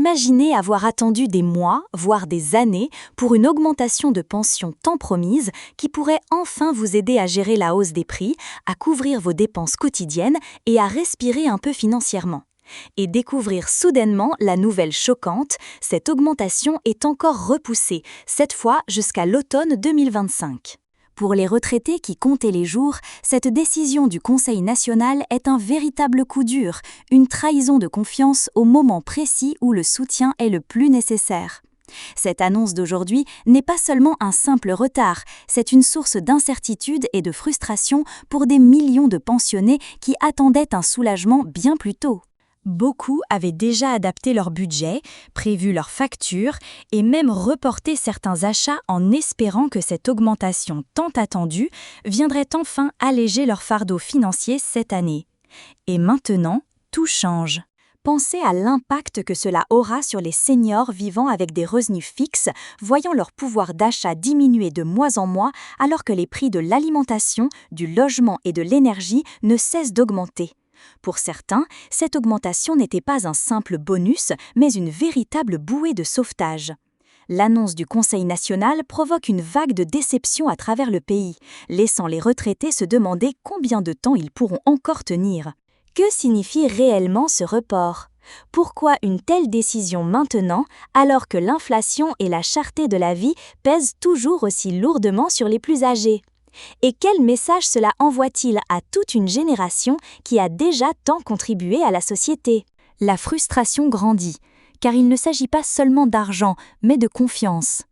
Imaginez avoir attendu des mois, voire des années, pour une augmentation de pension tant promise qui pourrait enfin vous aider à gérer la hausse des prix, à couvrir vos dépenses quotidiennes et à respirer un peu financièrement. Et découvrir soudainement la nouvelle choquante, cette augmentation est encore repoussée, cette fois jusqu'à l'automne 2025. Pour les retraités qui comptaient les jours, cette décision du Conseil national est un véritable coup dur, une trahison de confiance au moment précis où le soutien est le plus nécessaire. Cette annonce d'aujourd'hui n'est pas seulement un simple retard, c'est une source d'incertitude et de frustration pour des millions de pensionnés qui attendaient un soulagement bien plus tôt. Beaucoup avaient déjà adapté leur budget, prévu leurs factures et même reporté certains achats en espérant que cette augmentation tant attendue viendrait enfin alléger leur fardeau financier cette année. Et maintenant, tout change. Pensez à l'impact que cela aura sur les seniors vivant avec des revenus fixes, voyant leur pouvoir d'achat diminuer de mois en mois alors que les prix de l'alimentation, du logement et de l'énergie ne cessent d'augmenter. Pour certains, cette augmentation n'était pas un simple bonus, mais une véritable bouée de sauvetage. L'annonce du Conseil national provoque une vague de déception à travers le pays, laissant les retraités se demander combien de temps ils pourront encore tenir. Que signifie réellement ce report ? Pourquoi une telle décision maintenant, alors que l'inflation et la cherté de la vie pèsent toujours aussi lourdement sur les plus âgés ? Et quel message cela envoie-t-il à toute une génération qui a déjà tant contribué à la société ? La frustration grandit, car il ne s'agit pas seulement d'argent, mais de confiance.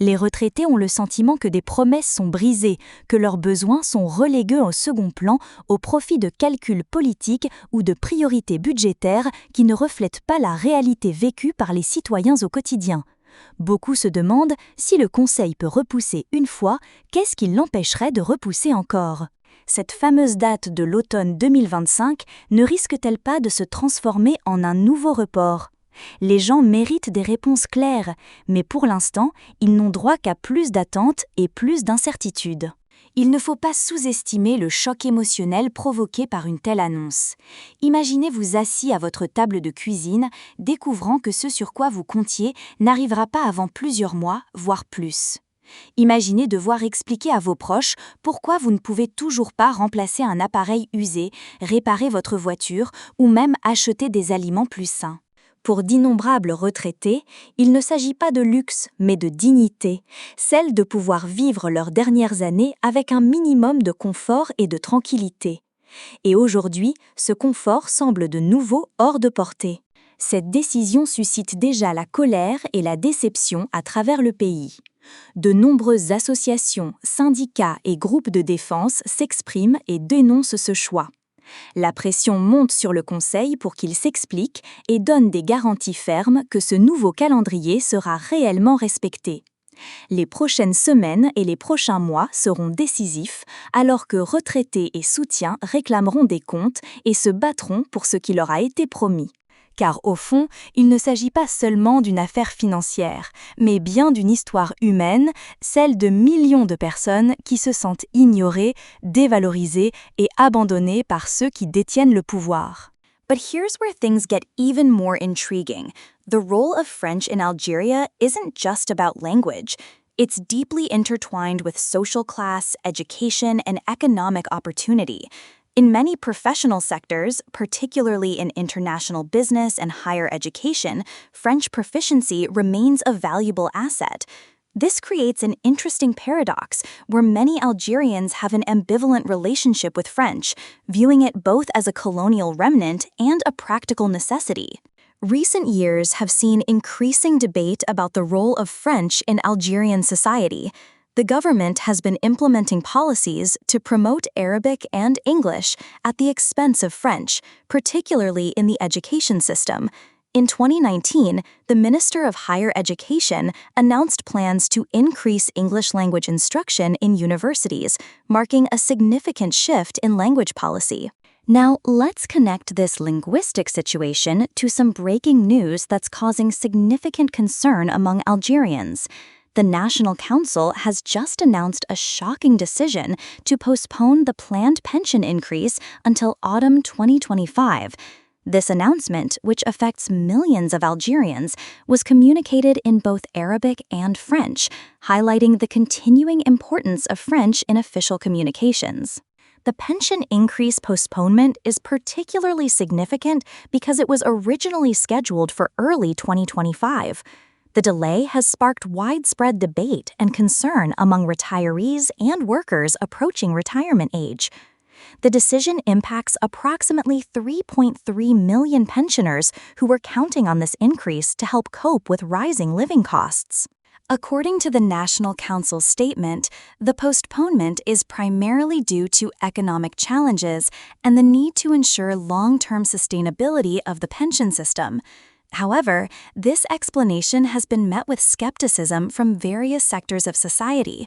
Les retraités ont le sentiment que des promesses sont brisées, que leurs besoins sont relégués au second plan au profit de calculs politiques ou de priorités budgétaires qui ne reflètent pas la réalité vécue par les citoyens au quotidien. Beaucoup se demandent si le Conseil peut repousser une fois, qu'est-ce qui l'empêcherait de repousser encore ? Cette fameuse date de l'automne 2025 ne risque-t-elle pas de se transformer en un nouveau report ? Les gens méritent des réponses claires, mais pour l'instant, ils n'ont droit qu'à plus d'attentes et plus d'incertitudes. Il ne faut pas sous-estimer le choc émotionnel provoqué par une telle annonce. Imaginez-vous assis à votre table de cuisine, découvrant que ce sur quoi vous comptiez n'arrivera pas avant plusieurs mois, voire plus. Imaginez devoir expliquer à vos proches pourquoi vous ne pouvez toujours pas remplacer un appareil usé, réparer votre voiture ou même acheter des aliments plus sains. Pour d'innombrables retraités, il ne s'agit pas de luxe, mais de dignité, celle de pouvoir vivre leurs dernières années avec un minimum de confort et de tranquillité. Et aujourd'hui, ce confort semble de nouveau hors de portée. Cette décision suscite déjà la colère et la déception à travers le pays. De nombreuses associations, syndicats et groupes de défense s'expriment et dénoncent ce choix. La pression monte sur le Conseil pour qu'il s'explique et donne des garanties fermes que ce nouveau calendrier sera réellement respecté. Les prochaines semaines et les prochains mois seront décisifs, alors que retraités et soutiens réclameront des comptes et se battront pour ce qui leur a été promis. Car au fond, il ne s'agit pas seulement d'une affaire financière, mais bien d'une histoire humaine, celle de millions de personnes qui se sentent ignorées, dévalorisées et abandonnées par ceux qui détiennent le pouvoir. But here's where things get even more intriguing. The role of French in Algeria isn't just about language. It's deeply intertwined with social class, education, and economic opportunity. In many professional sectors, particularly in international business and higher education, French proficiency remains a valuable asset. This creates an interesting paradox where many Algerians have an ambivalent relationship with French, viewing it both as a colonial remnant and a practical necessity. Recent years have seen increasing debate about the role of French in Algerian society. The government has been implementing policies to promote Arabic and English at the expense of French, particularly in the education system. In 2019, the Minister of Higher Education announced plans to increase English language instruction in universities, marking a significant shift in language policy. Now, let's connect this linguistic situation to some breaking news that's causing significant concern among Algerians. The National Council has just announced a shocking decision to postpone the planned pension increase until autumn 2025. This announcement, which affects millions of Algerians, was communicated in both Arabic and French, highlighting the continuing importance of French in official communications. The pension increase postponement is particularly significant because it was originally scheduled for early 2025. The delay has sparked widespread debate and concern among retirees and workers approaching retirement age. The decision impacts approximately 3.3 million pensioners who were counting on this increase to help cope with rising living costs. According to the National Council's statement, the postponement is primarily due to economic challenges and the need to ensure long-term sustainability of the pension system. However, this explanation has been met with skepticism from various sectors of society.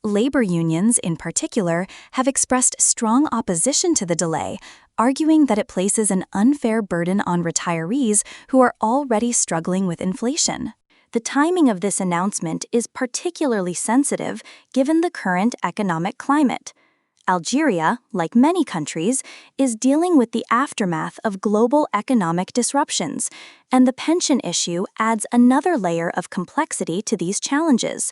Labor unions, in particular, have expressed strong opposition to the delay, arguing that it places an unfair burden on retirees who are already struggling with inflation. The timing of this announcement is particularly sensitive given the current economic climate. Algeria, like many countries, is dealing with the aftermath of global economic disruptions, and the pension issue adds another layer of complexity to these challenges.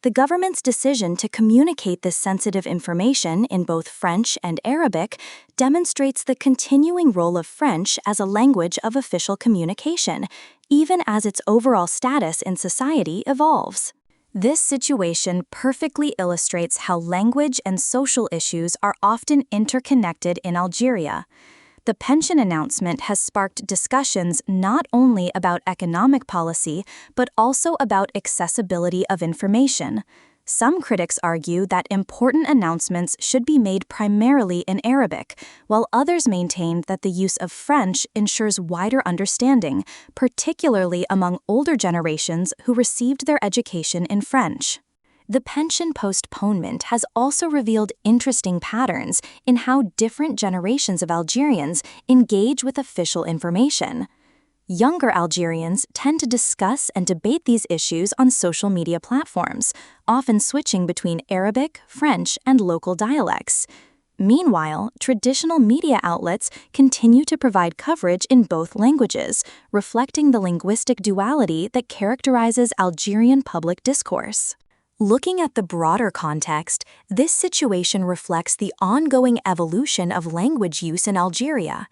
The government's decision to communicate this sensitive information in both French and Arabic demonstrates the continuing role of French as a language of official communication, even as its overall status in society evolves. This situation perfectly illustrates how language and social issues are often interconnected in Algeria. The pension announcement has sparked discussions not only about economic policy, but also about accessibility of information. Some critics argue that important announcements should be made primarily in Arabic, while others maintain that the use of French ensures wider understanding, particularly among older generations who received their education in French. The pension postponement has also revealed interesting patterns in how different generations of Algerians engage with official information. Younger Algerians tend to discuss and debate these issues on social media platforms, often switching between Arabic, French, and local dialects. Meanwhile, traditional media outlets continue to provide coverage in both languages, reflecting the linguistic duality that characterizes Algerian public discourse. Looking at the broader context, this situation reflects the ongoing evolution of language use in Algeria.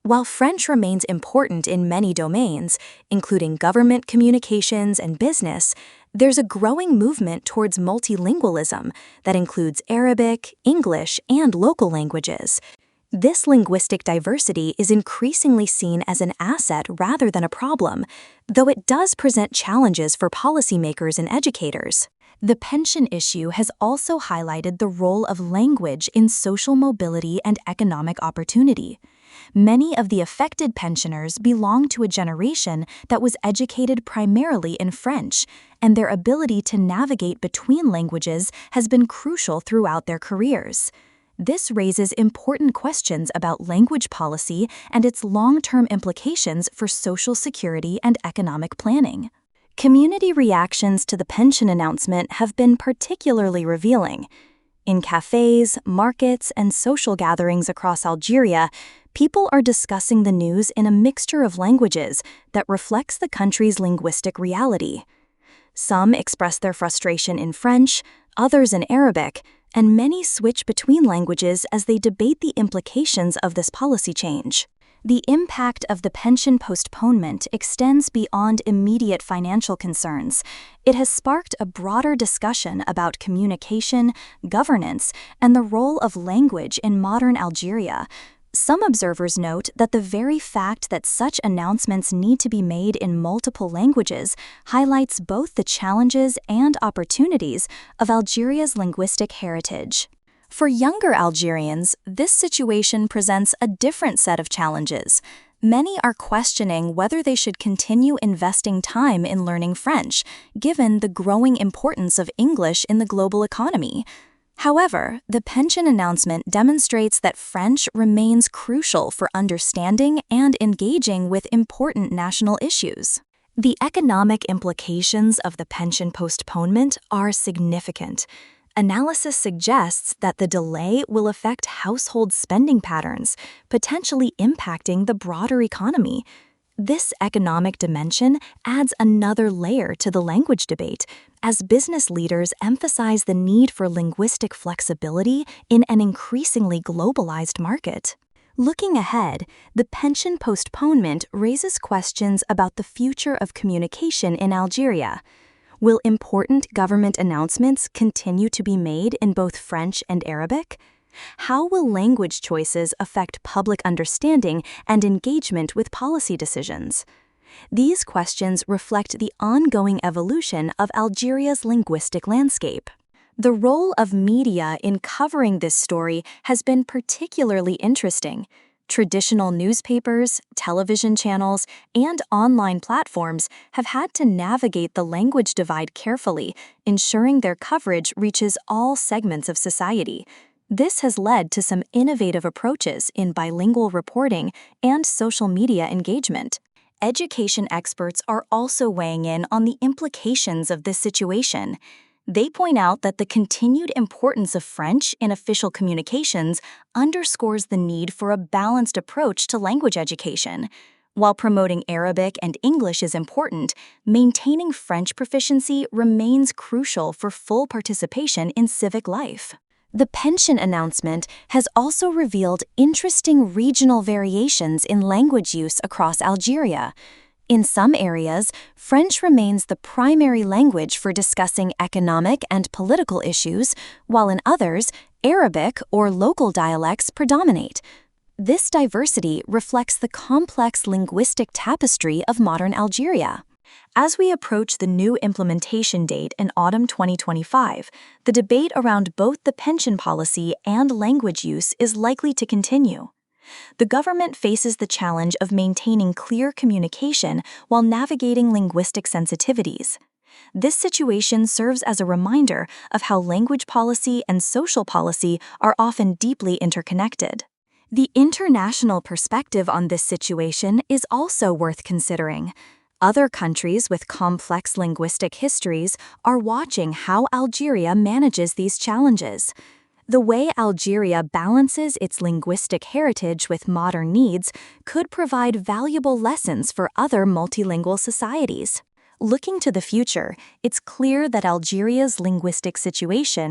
While French remains important in many domains, including government communications and business, there's a growing movement towards multilingualism that includes Arabic, English, and local languages. This linguistic diversity is increasingly seen as an asset rather than a problem, though it does present challenges for policymakers and educators. The pension issue has also highlighted the role of language in social mobility and economic opportunity. Many of the affected pensioners belong to a generation that was educated primarily in French, and their ability to navigate between languages has been crucial throughout their careers. This raises important questions about language policy and its long-term implications for social security and economic planning. Community reactions to the pension announcement have been particularly revealing. In cafes, markets, and social gatherings across Algeria, people are discussing the news in a mixture of languages that reflects the country's linguistic reality. Some express their frustration in French, others in Arabic, and many switch between languages as they debate the implications of this policy change. The impact of the pension postponement extends beyond immediate financial concerns. It has sparked a broader discussion about communication, governance, and the role of language in modern Algeria. Some observers note that the very fact that such announcements need to be made in multiple languages highlights both the challenges and opportunities of Algeria's linguistic heritage. For younger Algerians, this situation presents a different set of challenges. Many are questioning whether they should continue investing time in learning French, given the growing importance of English in the global economy. However, the pension announcement demonstrates that French remains crucial for understanding and engaging with important national issues. The economic implications of the pension postponement are significant. Analysis suggests that the delay will affect household spending patterns, potentially impacting the broader economy. This economic dimension adds another layer to the language debate, as business leaders emphasize the need for linguistic flexibility in an increasingly globalized market. Looking ahead, the pension postponement raises questions about the future of communication in Algeria. Will important government announcements continue to be made in both French and Arabic? How will language choices affect public understanding and engagement with policy decisions? These questions reflect the ongoing evolution of Algeria's linguistic landscape. The role of media in covering this story has been particularly interesting. Traditional newspapers, television channels, and online platforms have had to navigate the language divide carefully, ensuring their coverage reaches all segments of society. This has led to some innovative approaches in bilingual reporting and social media engagement. Education experts are also weighing in on the implications of this situation. They point out that the continued importance of French in official communications underscores the need for a balanced approach to language education. While promoting Arabic and English is important, maintaining French proficiency remains crucial for full participation in civic life. The pension announcement has also revealed interesting regional variations in language use across Algeria. In some areas, French remains the primary language for discussing economic and political issues, while in others, Arabic or local dialects predominate. This diversity reflects the complex linguistic tapestry of modern Algeria. As we approach the new implementation date in autumn 2025, the debate around both the pension policy and language use is likely to continue. The government faces the challenge of maintaining clear communication while navigating linguistic sensitivities. This situation serves as a reminder of how language policy and social policy are often deeply interconnected. The international perspective on this situation is also worth considering. Other countries with complex linguistic histories are watching how Algeria manages these challenges. The way Algeria balances its linguistic heritage with modern needs could provide valuable lessons for other multilingual societies. Looking to the future, it's clear that Algeria's linguistic situation